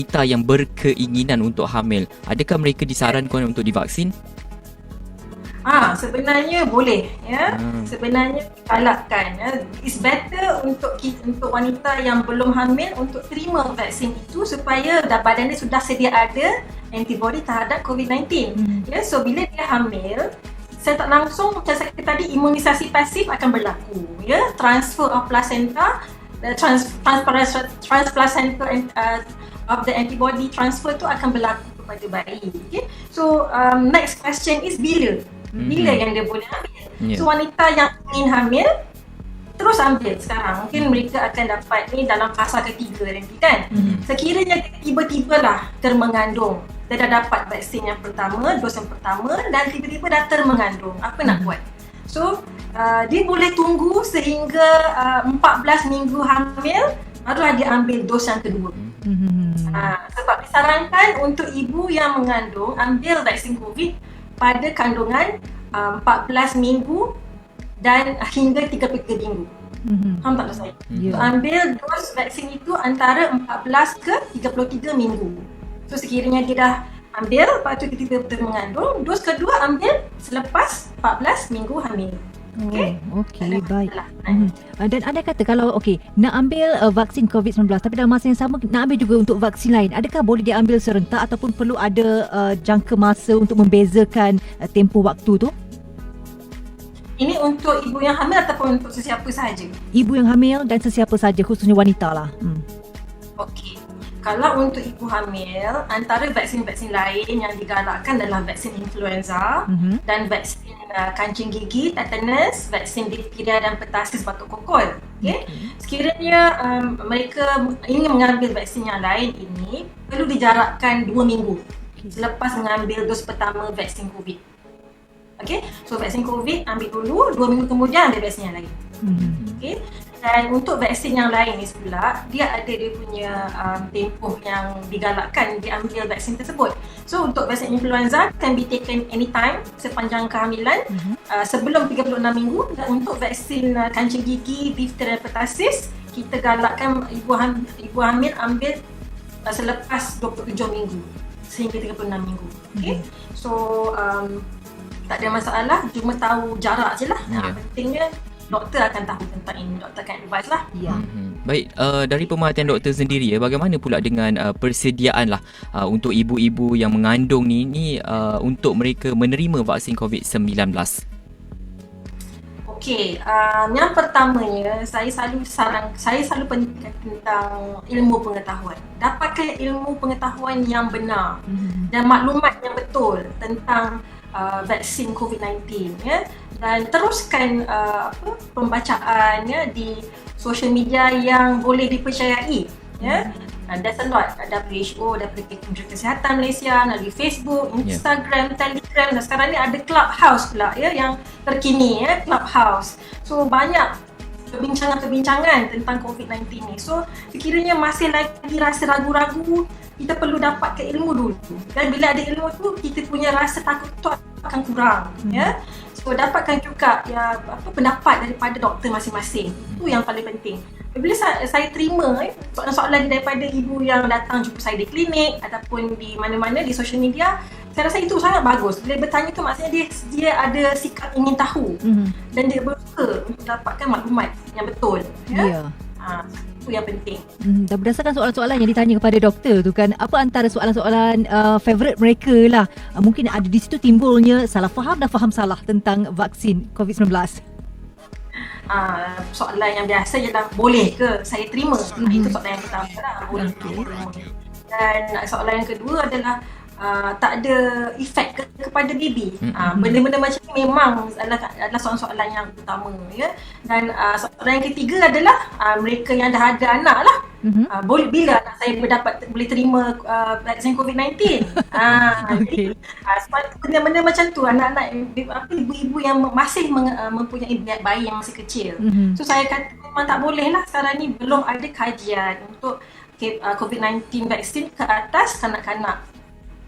wanita yang berkeinginan untuk hamil, adakah mereka disarankan untuk divaksin? Sebenarnya boleh ya. Sebenarnya digalakkan ya. It's better untuk wanita yang belum hamil untuk terima vaksin itu supaya badan dia sudah sedia ada antibody terhadap COVID-19. Ya, so bila dia hamil, saya tak langsung macam saya kata tadi, imunisasi pasif akan berlaku ya. Transfer of placenta, transplacenta of the antibody transfer tu akan berlaku kepada bayi. Okay? So next question is bila yang dia boleh hamil. So wanita yang ingin hamil terus ambil sekarang. Mungkin mereka akan dapat ni dalam fasa ketiga nanti kan. Sekiranya tiba-tiba lah termengandung, dia dah dapat vaksin yang pertama, dos yang pertama dan tiba-tiba dah termengandung, apa nak buat? So dia boleh tunggu sehingga 14 minggu hamil barulah dia ambil dos yang kedua. Sebab disarankan untuk ibu yang mengandung ambil vaksin COVID pada kandungan 14 minggu dan hingga 33 minggu. Faham tak saya? Ambil dos vaksin itu antara 14 ke 33 minggu. So sekiranya dia dah ambil, lepas tu kita mengandung, dos kedua ambil selepas 14 minggu hamil. Okay, baik. Dan anda kata kalau nak ambil vaksin COVID-19 tapi dalam masa yang sama nak ambil juga untuk vaksin lain, adakah boleh diambil serentak ataupun perlu ada jangka masa untuk membezakan tempoh waktu tu? Ini untuk ibu yang hamil ataupun untuk sesiapa sahaja? Ibu yang hamil dan sesiapa sahaja, khususnya wanita lah. Okey. Kalau untuk ibu hamil, antara vaksin-vaksin lain yang digalakkan adalah vaksin influenza dan vaksin kancing gigi, tetanus, vaksin difteria dan pertasis batuk kokol. Okay? Sekiranya mereka ingin mengambil vaksin yang lain ini, perlu dijarakkan 2 minggu selepas mengambil dos pertama vaksin COVID. Okay? So vaksin COVID ambil dulu, 2 minggu kemudian ambil vaksin yang lain. Okay? Dan untuk vaksin yang lain ni pula, dia ada dia punya tempoh yang digalakkan diambil vaksin tersebut. So untuk vaksin influenza can be taken anytime sepanjang kehamilan sebelum 36 minggu. Dan untuk vaksin kancing gigi, difteria dan pertasis, kita galakkan ibu hamil ambil selepas 27 minggu sehingga 36 minggu. Okay? So tak ada masalah, cuma tahu jarak je lah. Pentingnya doktor akan tahu tentang ini, doktor akan advise lah. Baik, dari pemerhatian doktor sendiri bagaimana pula dengan persediaan lah untuk ibu-ibu yang mengandung ni untuk mereka menerima vaksin COVID-19? Okey, yang pertamanya saya selalu pentingkan tentang ilmu pengetahuan. Dapatkan ilmu pengetahuan yang benar dan maklumat yang betul tentang vaksin COVID-19 ya. Dan teruskan pembacaannya di social media yang boleh dipercayai ya. There's a lot, WHO, daripada Kementerian Kesihatan Malaysia, melalui Facebook, Instagram, Telegram, dan sekarang ni ada Clubhouse pula ya, yang terkini ya, Clubhouse. So banyak perbincangan tentang COVID-19 ni. So sekiranya masih lagi rasa ragu-ragu, kita perlu dapatkan ilmu dulu. Dan bila ada ilmu tu, kita punya rasa takut tu akan kurang ya. So dapatkan juga pendapat daripada doktor masing-masing. Itu yang paling penting. Bila saya terima soalan-soalan daripada ibu yang datang jumpa saya di klinik ataupun di mana-mana di social media, saya rasa itu sangat bagus. Bila bertanya tu maksudnya dia ada sikap ingin tahu dan dia berusaha untuk dapatkan maklumat yang betul. Ya. Itu yang penting. Dan berdasarkan soalan-soalan yang ditanya kepada doktor tu kan, apa antara soalan-soalan favourite mereka lah? Mungkin ada di situ timbulnya salah faham dan faham salah tentang vaksin COVID-19. Soalan yang biasa ialah boleh ke saya terima? Itu soalan yang pertama lah. Boleh ke? Dan soalan yang kedua adalah tak ada efek kepada baby. Benda-benda macam ni memang adalah soalan-soalan yang utama ya. Dan soalan yang ketiga adalah mereka yang dah ada anak lah. Bila anak saya boleh terima vaksin COVID-19. Sebab benda-benda macam tu, anak-anak ibu-ibu yang masih mempunyai bayi yang masih kecil. So saya kata memang tak boleh lah sekarang ni, belum ada kajian untuk COVID-19 vaksin ke atas kanak-kanak.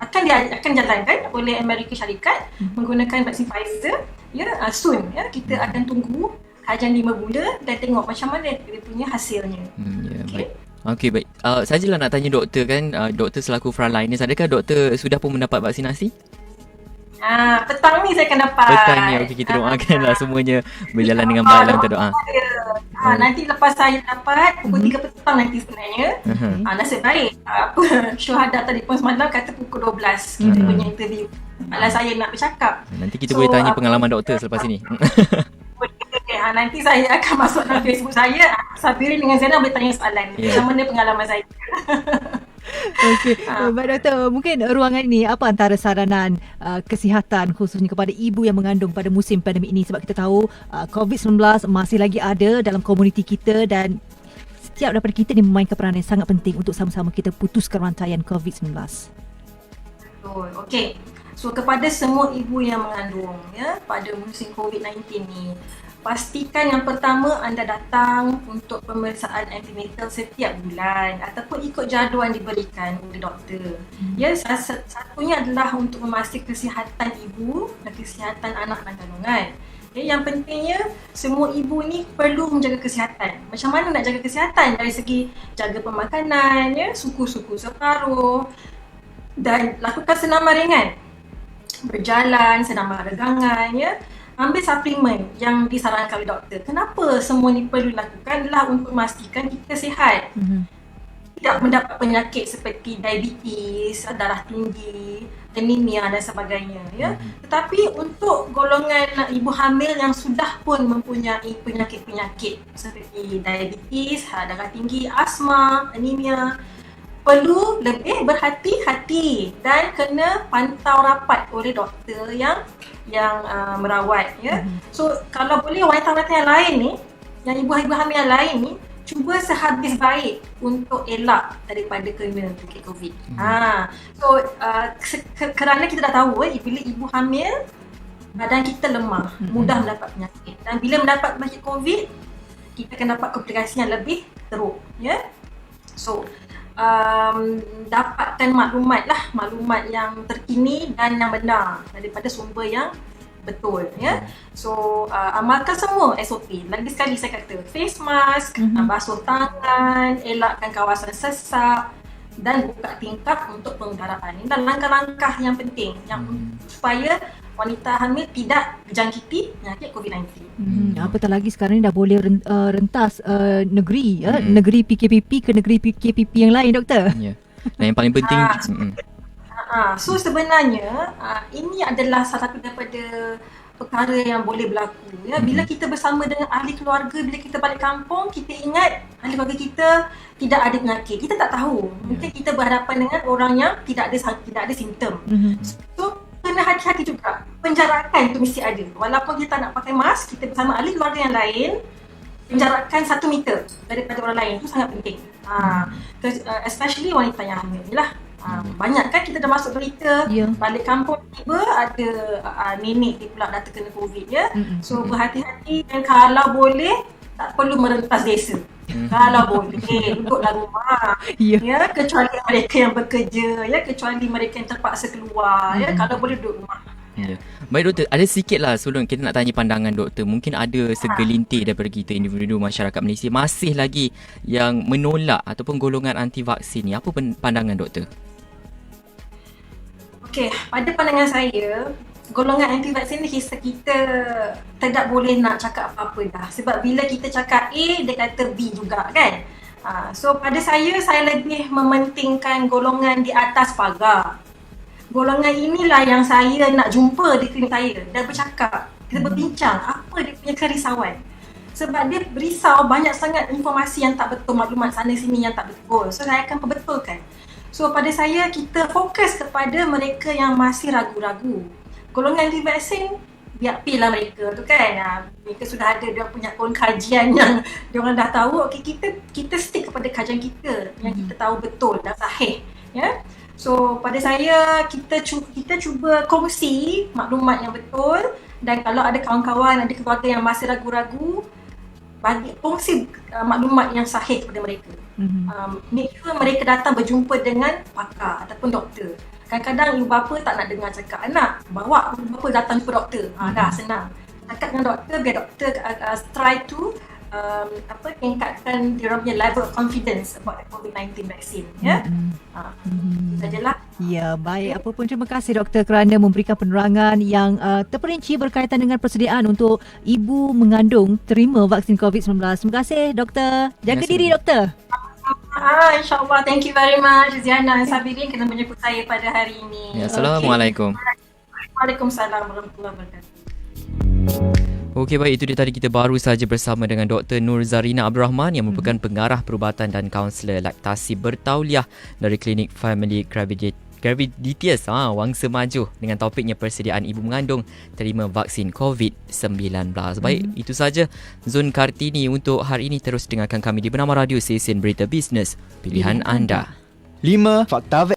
Akan jalankan oleh Amerika Syarikat menggunakan vaksin Pfizer ya, soon ya. Kita akan tunggu kajian 5 bulan dan tengok macam mana dia punya hasilnya. Baik. Okey, baik. Sajalah nak tanya doktor kan, doktor selaku frontliners, adakah doktor sudah pun mendapat vaksinasi? Petang ni saya akan dapat. Petang ni, okey, kita doakanlah semuanya berjalan dengan baik dalam doa. Nanti lepas saya dapat pukul 3 petang nanti sebenarnya. Nasib baik. Syuhada tadi pun semalam kata pukul 12 kita punya interview. Malah saya nak bercakap. Nanti kita boleh tanya pengalaman doktor selepas ini. Nanti saya akan masuk dalam Facebook saya. Sabirin dengan Zainal boleh tanya soalan. Macam mana pengalaman saya. Okey, Baik Doktor, mungkin ruangan ini apa antara saranan kesihatan khususnya kepada ibu yang mengandung pada musim pandemik ini, sebab kita tahu COVID-19 masih lagi ada dalam komuniti kita dan setiap daripada kita ni memainkan peranan yang sangat penting untuk sama-sama kita putuskan rantaian COVID-19. Betul. Okey. So kepada semua ibu yang mengandung pada musim COVID-19 ni, pastikan yang pertama anda datang untuk pemeriksaan antenatal setiap bulan ataupun ikut jadual yang diberikan oleh doktor. Satunya adalah untuk memastikan kesihatan ibu dan kesihatan anak dan kandungan. Yang pentingnya semua ibu ni perlu menjaga kesihatan. Macam mana nak jaga kesihatan? Dari segi jaga pemakanan, suku-suku separuh, dan lakukan senaman ringan. Berjalan, senaman regangan, ambil suplemen yang disarankan oleh doktor. Kenapa semua ni perlu dilakukan? Adalah untuk memastikan kita sihat. Tidak mendapat penyakit seperti diabetes, darah tinggi, anemia dan sebagainya. Tetapi untuk golongan ibu hamil yang sudah pun mempunyai penyakit-penyakit seperti diabetes, darah tinggi, asma, anemia, perlu lebih berhati-hati dan kena pantau rapat oleh doktor yang merawat. So kalau boleh wanita-wanita yang lain ni, yang ibu-ibu hamil yang lain ni, cuba sehabis baik untuk elak daripada kena penyakit COVID. So kerana kita dah tahu bila ibu hamil, badan kita lemah, mudah mendapat penyakit, dan bila mendapat penyakit COVID, kita akan dapat komplikasi yang lebih teruk. So dapatkan maklumat yang terkini dan yang benar daripada sumber yang betul. So amalkan semua SOP. Lagi sekali saya kata, face mask, basuh tangan, elakkan kawasan sesak dan buka tingkap untuk penggaraan. Ini adalah langkah-langkah yang penting supaya wanita hamil tidak dijangkiti penyakit COVID-19. Apatah lagi sekarang ni dah boleh rentas negeri, negeri PKPP ke negeri PKPP yang lain, doktor. Dan yang paling penting so sebenarnya ini adalah salah satu daripada perkara yang boleh berlaku. Bila kita bersama dengan ahli keluarga, bila kita balik kampung, kita ingat ahli keluarga kita tidak ada penyakit. Kita tak tahu. Mungkin kita berhadapan dengan orang yang tidak ada simptom. So kena hati-hati juga. Penjarakan itu mesti ada. Walaupun kita nak pakai mask, kita bersama ahli keluarga yang lain, penjarakan 1 meter daripada orang lain. Itu sangat penting. Especially wanita yang hamil ni lah. Banyak kan kita dah masuk berita, balik kampung tiba ada nenek dia pula dah terkena COVID. So berhati-hati, dan kalau boleh tak perlu merentas desa. Kalau boleh duduklah rumah. Kecuali mereka yang bekerja, kecuali mereka yang terpaksa keluar. Kalau boleh duduk rumah. Baik doktor, ada sikit lah sebelum kita nak tanya pandangan doktor. Mungkin ada segelintir daripada kita individu masyarakat Malaysia masih lagi yang menolak ataupun golongan anti vaksin ni. Apa pandangan doktor? Okey, pada pandangan saya, golongan anti vaksin ni kita tidak boleh nak cakap apa-apa dah. Sebab bila kita cakap A, dia kata B juga kan. So pada saya lebih mementingkan golongan di atas pagar. Golongan inilah yang saya nak jumpa di klinik saya dan bercakap. Kita berbincang apa dia punya kerisauan. Sebab dia berisau banyak sangat informasi yang tak betul, maklumat sana sini yang tak betul. So saya akan perbetulkan. So pada saya, kita fokus kepada mereka yang masih ragu-ragu. Golongan anti vaksin, biar pilih mereka tu kan. Mereka sudah ada dia punya pun kajian yang dia orang dah tahu. Okey, kita stick kepada kajian kita yang kita tahu betul dan sahih. So pada saya, kita cuba kongsi maklumat yang betul, dan kalau ada kawan-kawan, ada keluarga yang masih ragu-ragu, bagi kongsi maklumat yang sahih kepada mereka. Make sure mereka datang berjumpa dengan pakar ataupun doktor. Kadang-kadang ibu bapa tak nak dengar cakap anak, bawa ibu bapa datang jumpa doktor. Dah senang. Cakap dengan doktor, biar doktor try to tingkatkan dia punya level of confidence about the COVID-19 vaksin. Ya. Itu sajalah. Ya, baik. Apa pun terima kasih doktor kerana memberikan penerangan yang terperinci berkaitan dengan persediaan untuk ibu mengandung terima vaksin COVID-19. Terima kasih doktor. Jaga diri doktor. InsyaAllah. Thank you very much Ziana dan Sabirin kerana menjemput saya pada hari ini. Ya, Assalamualaikum. Waalaikumsalam warahmatullahi wabarakatuh. Okey, baik, itu dia tadi kita baru saja bersama dengan Dr. Nur Zarina Abdul Rahman yang merupakan pengarah perubatan dan kaunselor laktasi bertauliah dari Klinik Family Graviditas Wangsa Maju dengan topiknya persediaan ibu mengandung terima vaksin COVID-19. Baik, itu saja Zon Kartini untuk hari ini. Terus dengarkan kami di Bernama Radio Stesen Berita Bisnes Pilihan Anda. 5 fakta